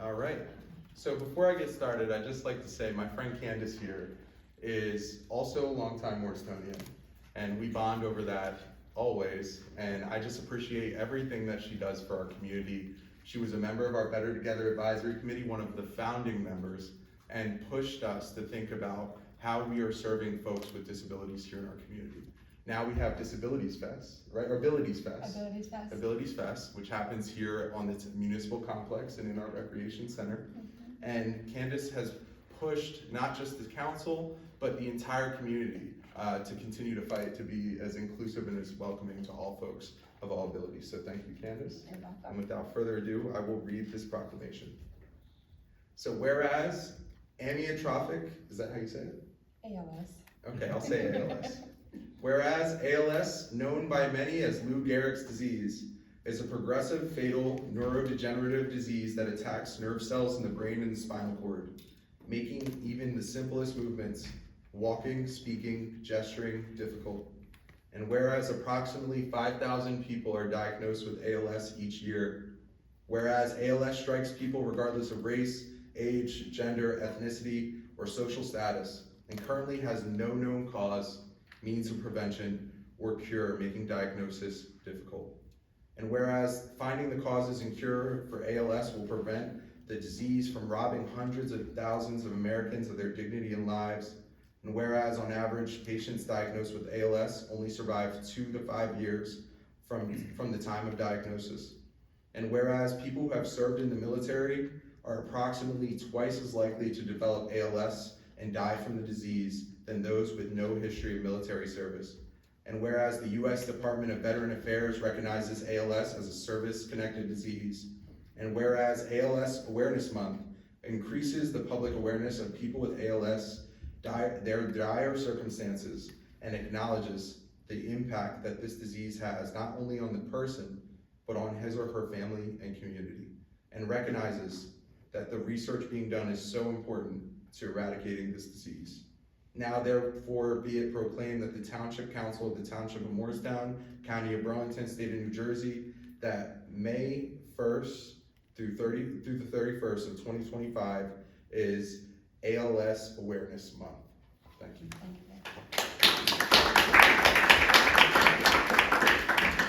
All right. So before I get started, I'd just like to say my friend Candace here is also a longtime Moorstownian, and we bond over that always. And I just appreciate everything that she does for our community. She was a member of our Better Together Advisory Committee, one of the founding members, and pushed us to think about how we are serving folks with disabilities here in our community. Now we have Disabilities Fest, right? Or Abilities Fest. Abilities Fest. Abilities Fest, which happens here on the municipal complex and in our recreation center. And Candace has pushed not just the council, but the entire community to continue to fight to be as inclusive and as welcoming to all folks of all abilities. So thank you, Candace. You're welcome. And without further ado, I will read this proclamation. So whereas amyotrophic, is that how you say it? ALS. Okay, I'll say ALS. Whereas ALS, known by many as Lou Gehrig's disease, is a progressive, fatal, neurodegenerative disease that attacks nerve cells in the brain and the spinal cord, making even the simplest movements, walking, speaking, gesturing, difficult. And whereas approximately 5,000 people are diagnosed with ALS each year, whereas ALS strikes people regardless of race, age, gender, ethnicity, or social status, and currently has no known cause, means of prevention, or cure, making diagnosis difficult. And whereas finding the causes and cure for ALS will prevent the disease from robbing hundreds of thousands of Americans of their dignity and lives, and whereas on average, patients diagnosed with ALS only survive 2 to 5 years from the time of diagnosis, and whereas people who have served in the military are approximately twice as likely to develop ALS and die from the disease than those with no history of military service. And whereas the U.S. Department of Veteran Affairs recognizes ALS as a service-connected disease, and whereas ALS Awareness Month increases the public awareness of people with ALS, their dire circumstances, and acknowledges the impact that this disease has not only on the person, but on his or her family and community, and recognizes that the research being done is so important to eradicating this disease. Now therefore be it proclaimed that the Township Council of the Township of Moorestown, County of Burlington, State of New Jersey, that May 1st through the 31st of 2025 is ALS Awareness Month. Thank you. Thank you.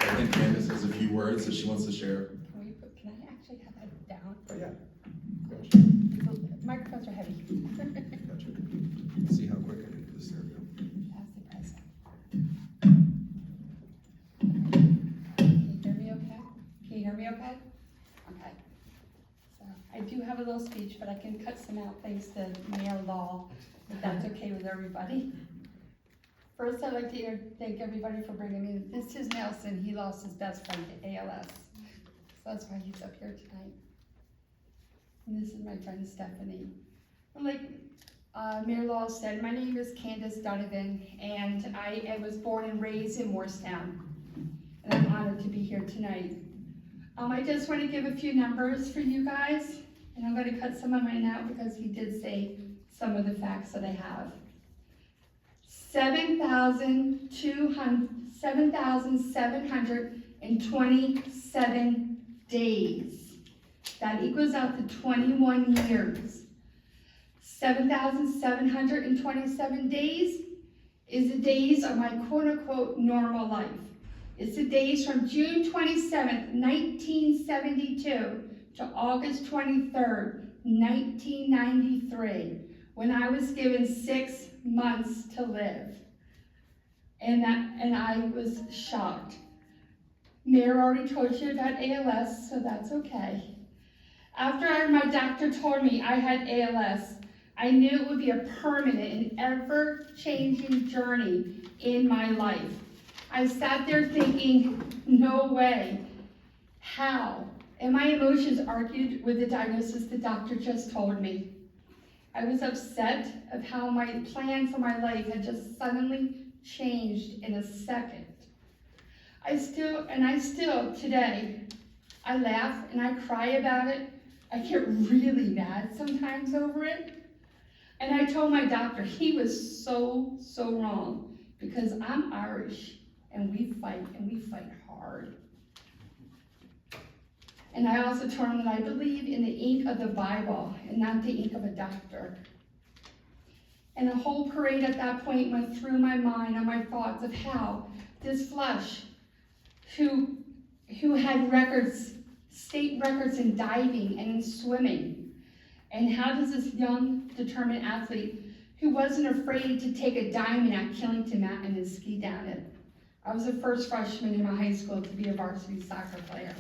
I think Candace has a few words that she wants to share. Can I actually have that down? Oh yeah. Gotcha. Microphones are heavy. Gotcha. Let's see how quick I can do this. There we go. Pass the press. Can you hear me okay? Can you hear me okay? Okay. So I do have a little speech, but I can cut some out thanks to Mayor Law, if that's okay with everybody. First, I'd like to thank everybody for bringing me. This is Nelson. He lost his best friend to ALS. So that's why he's up here tonight. And this is my friend Stephanie. And like Mayor Law said, my name is Candace Donovan, and I was born and raised in Moorestown. And I'm honored to be here tonight. I just want to give a few numbers for you guys, and I'm going to cut some of mine out because he did say some of the facts that I have. 7,727 days. That equals out to 21 years. 7,727 days is the days of my quote-unquote normal life. It's the days from June 27th, 1972 to August 23rd, 1993, when I was given 6 months to live. And I was shocked. Mayor already told you about ALS, so that's okay. After my doctor told me I had ALS, I knew it would be a permanent and ever-changing journey in my life. I sat there thinking, no way, how? And my emotions argued with the diagnosis the doctor just told me. I was upset of how my plan for my life had just suddenly changed in a second. I still today, I laugh and I cry about it. I get really mad sometimes over it. And I told my doctor he was so wrong, because I'm Irish and we fight hard. And I also told him that I believe in the ink ink of the Bible and not the ink of a doctor. And a whole parade at that point went through my mind and my thoughts of how this flesh, who had records, state records in diving and in swimming, and how does this young, determined athlete who wasn't afraid to take a diamond at Killington Mountain and ski down it. I was the first freshman in my high school to be a varsity soccer player.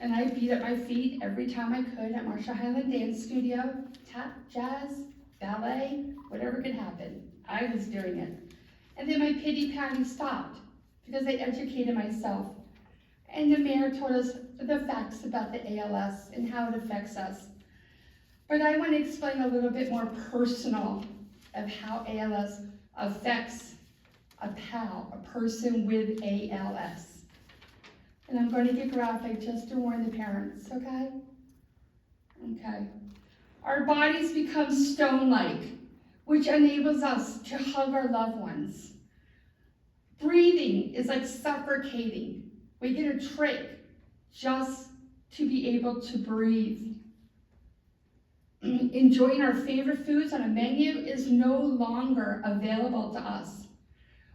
And I beat up my feet every time I could at Marshall Highland Dance Studio, tap, jazz, ballet, whatever could happen. I was doing it. And then my pity-patty stopped because I educated myself. And the mayor told us the facts about the ALS and how it affects us. But I want to explain a little bit more personal of how ALS affects a pal, a person with ALS. And I'm going to get graphic just to warn the parents, okay? Okay. Our bodies become stone-like, which enables us to hug our loved ones. Breathing is like suffocating. We get a trach just to be able to breathe. Enjoying our favorite foods on a menu is no longer available to us.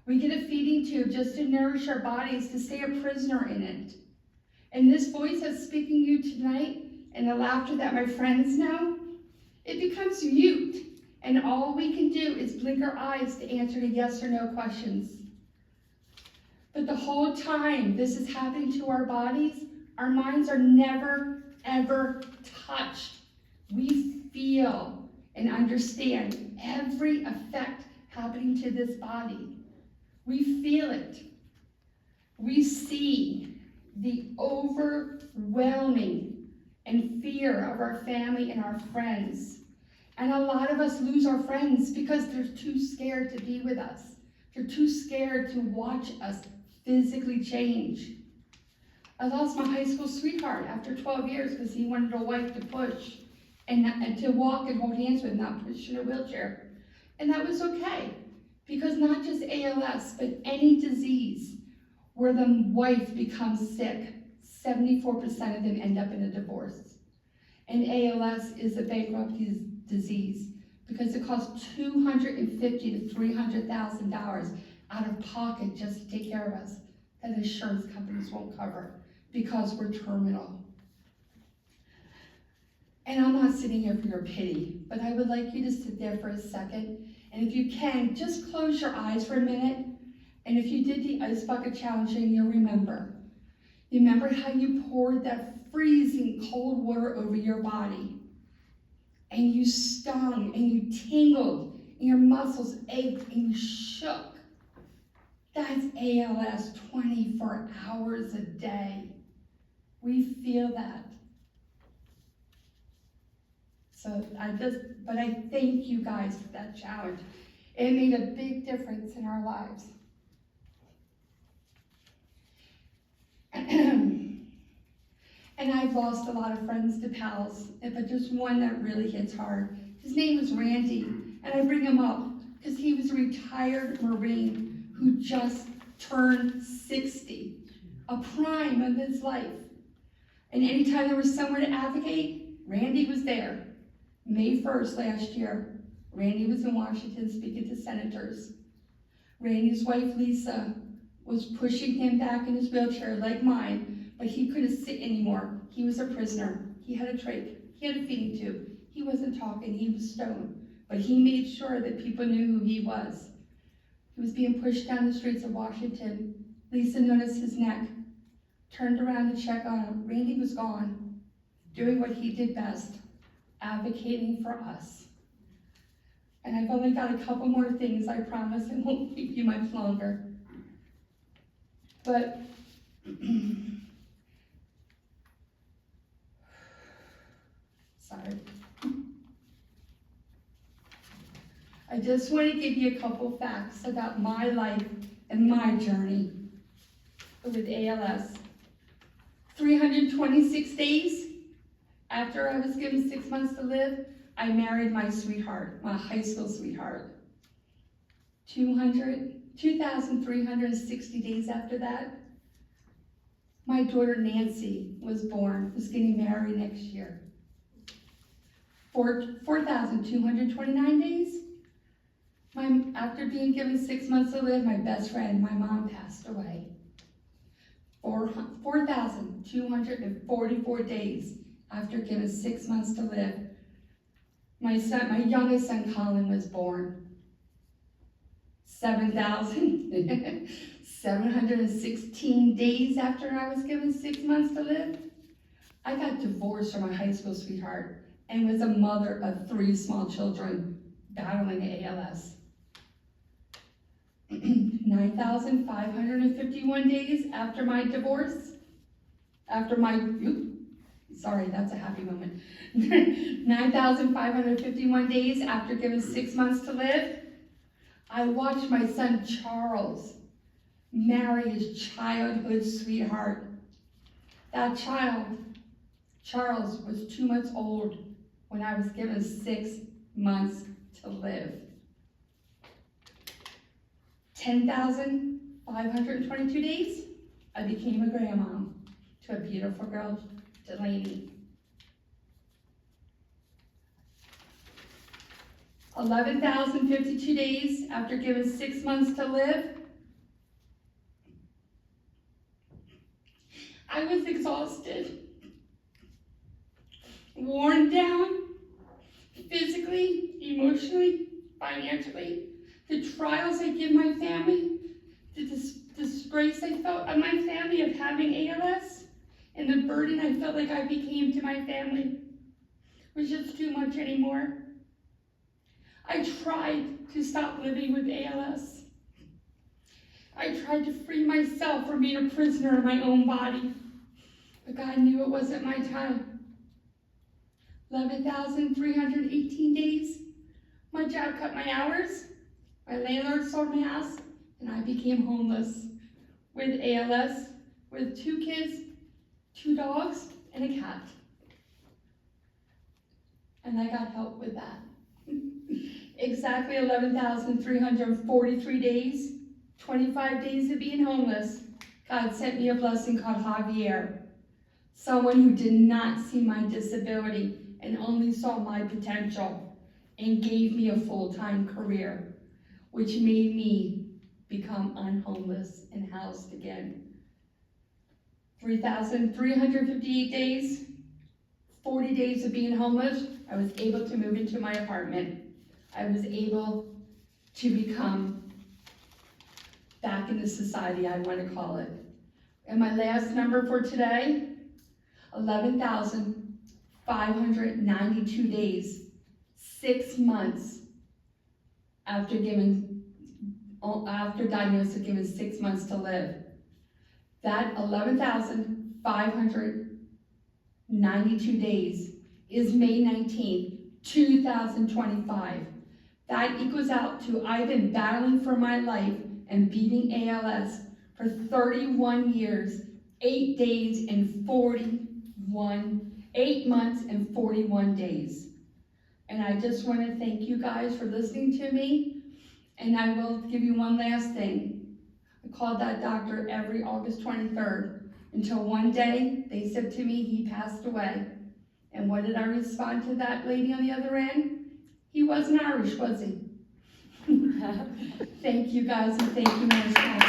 We get a feeding tube just to nourish our bodies, to stay a prisoner in it. And this voice that's speaking to you tonight, and the laughter that my friends know, it becomes mute. And all we can do is blink our eyes to answer the yes or no questions. But the whole time this is happening to our bodies, our minds are never, ever touched. We feel and understand every effect happening to this body. We feel it. We see the overwhelming and fear of our family and our friends. And a lot of us lose our friends because they're too scared to be with us. They're too scared to watch us physically change. I lost my high school sweetheart after 12 years because he wanted a wife to push and to walk and hold hands with, not push in a wheelchair. And that was okay, because not just ALS, but any disease where the wife becomes sick, 74% of them end up in a divorce. And ALS is a bankruptcy disease because it costs $250,000 to $300,000 out of pocket just to take care of us that insurance companies won't cover because we're terminal. And I'm not sitting here for your pity, but I would like you to sit there for a second. And if you can, just close your eyes for a minute. And if you did the ice bucket challenge, you'll remember. You remember how you poured that freezing cold water over your body. And you stung and you tingled and your muscles ached and you shook. That's ALS 24 hours a day. We feel that. But I thank you guys for that challenge. It made a big difference in our lives. And I've lost a lot of friends to pals, but there's one that really hits hard. His name was Randy, and I bring him up because he was a retired Marine who just turned 60, a prime of his life. And anytime there was somewhere to advocate, Randy was there. May 1st last year, Randy was in Washington speaking to senators. Randy's wife, Lisa, was pushing him back in his wheelchair like mine, but he couldn't sit anymore. He was a prisoner. He had a trach. He had a feeding tube. He wasn't talking. He was stoned. But he made sure that people knew who he was. He was being pushed down the streets of Washington. Lisa noticed his neck, turned around to check on him. Randy was gone, doing what he did best, advocating for us. And I've only got a couple more things, I promise. I won't keep you much longer. But sorry. I just want to give you a couple facts about my life and my journey with ALS. 326 days after I was given 6 months to live, I married my sweetheart, my high school sweetheart. 2,360 days after that, My daughter Nancy was born, was getting married next year. 4,229 days. After being given 6 months to live, my best friend, my mom, passed away. 4,244 days after given 6 months to live. My youngest son, Colin, was born. 7,716 days after I was given 6 months to live. I got divorced from my high school sweetheart and was a mother of 3 small children battling ALS. 9,551 days after my divorce, sorry, that's a happy moment. 9,551 days after given 6 months to live, I watched my son Charles marry his childhood sweetheart. That child, Charles, was 2 months old when I was given 6 months to live. 10,522 days, I became a grandmom to a beautiful girl, Delaney. 11,052 days after given 6 months to live, I was exhausted, worn down, physically, emotionally, financially. The trials I give my family, the disgrace I felt on my family of having ALS, and the burden I felt like I became to my family was just too much anymore. I tried to stop living with ALS. I tried to free myself from being a prisoner in my own body, but God knew it wasn't my time. 11,318 days. My job cut my hours. My landlord sold my house, and I became homeless with ALS, with 2 kids, 2 dogs, and a cat. And I got help with that. Exactly 11,343 days, 25 days of being homeless, God sent me a blessing called Javier, someone who did not see my disability and only saw my potential, and gave me a full-time career, which made me become unhomeless and housed again. 3,358 days, 40 days of being homeless, I was able to move into my apartment. I was able to become back into society, I want to call it. And my last number for today, 11,592 days, 6 months after diagnosis, given 6 months to live. That 11,592 days is May 19th, 2025. That equals out to, I've been battling for my life and beating ALS for 31 years, 8 months and 41 days. And I just want to thank you guys for listening to me. And I will give you one last thing. I called that doctor every August 23rd until one day they said to me he passed away. And what did I respond to that lady on the other end? He wasn't Irish, was he? Thank you guys, and thank you, Moorestown.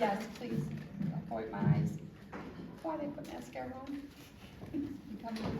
Yes, please. Avoid my eyes. Why did I put mascara on? Come on.